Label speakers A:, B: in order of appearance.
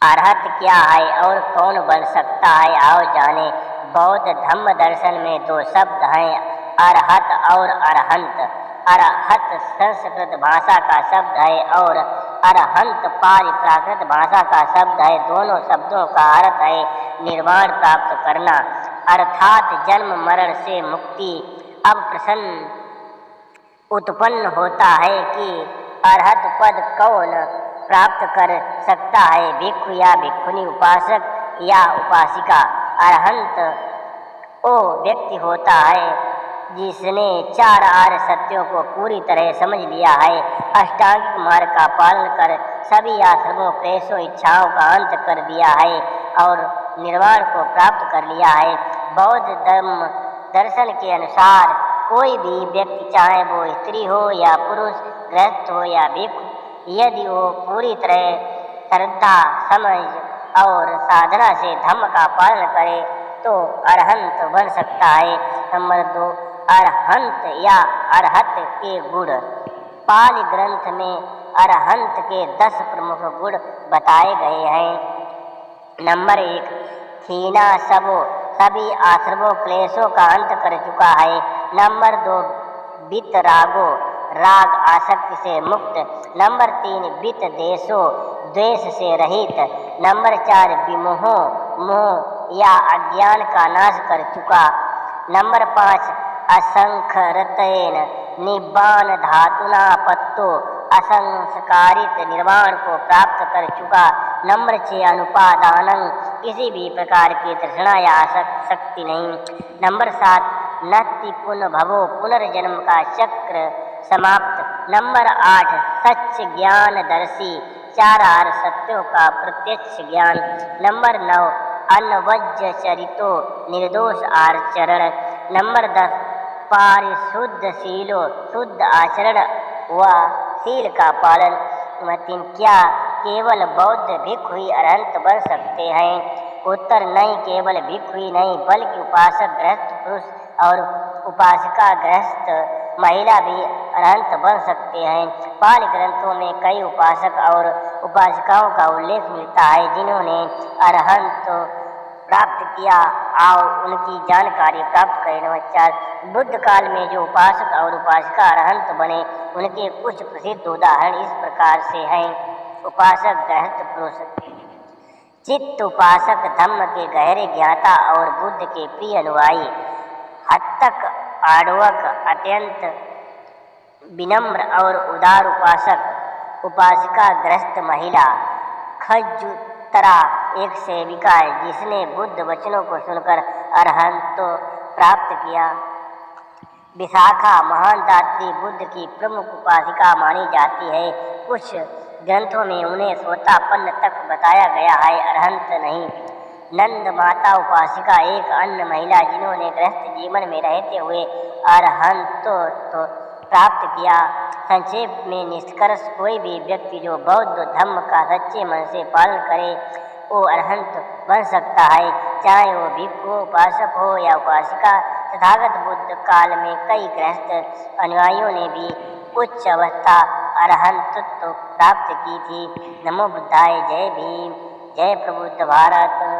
A: अरहत क्या है और कौन बन सकता है, आओ जाने। बौद्ध धम्म दर्शन में दो शब्द हैं, अरहत और अरहंत। अरहत संस्कृत भाषा का शब्द है और अरहंत पाली प्राकृत भाषा का शब्द है। दोनों शब्दों का अर्थ है निर्वाण प्राप्त करना, अर्थात जन्म मरण से मुक्ति। अब प्रश्न उत्पन्न होता है कि अरहत पद कौन प्राप्त कर सकता है, भिक्षु या भिक्षुनी, उपासक या उपासिका। अरहंत वो व्यक्ति होता है जिसने चार आर्य सत्यों को पूरी तरह समझ लिया है, अष्टांगिक मार्ग का पालन कर सभी आश्रमों, क्लेशों, इच्छाओं का अंत कर दिया है और निर्वाण को प्राप्त कर लिया है। बौद्ध धर्म दर्शन के अनुसार कोई भी व्यक्ति, चाहे वो स्त्री हो या पुरुष, गृहस्थ हो या भिक्षु, यदि वो पूरी तरह श्रद्धा, समझ और साधना से धम्म का पालन करे तो अरहंत बन सकता है। नंबर 2, अरहंत या अरहत के गुण। पाली ग्रंथ में अरहंत के 10 प्रमुख गुण बताए गए हैं। नंबर 1, खीना सबो, सभी आश्रमों, क्लेशों का अंत कर चुका है। नंबर 2, वितरागो, राग आसक्ति से मुक्त। नंबर 3, वित देशो, द्वेष से रहित। नंबर 4, विमोहो, मोह या अज्ञान का नाश कर चुका। नंबर 5, असंखरतेन निब्बान धातुना पत्तो, असंस्कारित निर्वाण को प्राप्त कर चुका। नंबर 6, अनुपादानं, किसी भी प्रकार की तृष्णा या आसक्ति नहीं। नंबर 7, नत्ति पुनर्भवो, पुनर्जन्म का चक्र समाप्त। नंबर 8, सच्च ज्ञानदर्शी, चार आर्य सत्यों का प्रत्यक्ष ज्ञान। नंबर 9, अनवज्य चरितो, निर्दोष आचरण। नंबर 10, पारिशुद्ध शीलो, शुद्ध आचरण व शील का पालन। नंबर 3, क्या केवल बौद्ध भिक्षु ही अरहंत बन सकते हैं? उत्तर, नहीं, केवल भिक्षु ही नहीं बल्कि उपासक गृहस्थ पुरुष और उपासिका गृहस्थ महिला भी अरहंत बन सकते हैं। पाली ग्रंथों में कई उपासक और उपासिकाओं का उल्लेख मिलता है जिन्होंने अरहंत प्राप्त किया। आओ उनकी जानकारी प्राप्त करें। नंबर 4, बुद्ध काल में जो उपासक और उपासिका अरहंत बने उनके कुछ प्रसिद्ध उदाहरण इस प्रकार से हैं। उपासक गृहस्थ पुरुष। चित्त उपासक धम्म के गहरे ज्ञाता और बुद्ध के प्रिय अनुयायी। हत्तक आडवक, अत्यंत विनम्र और उदार उपासक। उपासिका गृहस्थ महिला। खजुतरा, एक सेविका है जिसने बुद्ध वचनों को सुनकर अरहंत प्राप्त किया। विशाखा, महान दात्री, बुद्ध की प्रमुख उपासिका मानी जाती है। कुछ ग्रंथों में उन्हें सोतापन्न तक बताया गया है, अरहंत नहीं। नंद माता उपासिका, एक अन्य महिला जिन्होंने गृहस्थ जीवन में रहते हुए अरहंत प्राप्त किया। संक्षेप में निष्कर्ष, कोई भी व्यक्ति जो बौद्ध धम्म का सच्चे मन से पालन करे वो अरहंत बन सकता है, चाहे वो भिक्षु हो, उपासक हो या उपासिका। तथागत बुद्ध काल में कई गृहस्थ अनुयायियों ने भी उच्च अवस्था अरहंतत्व प्राप्त की थी। नमो बुद्धाय। जय भीम। जय प्रबुद्ध भारत।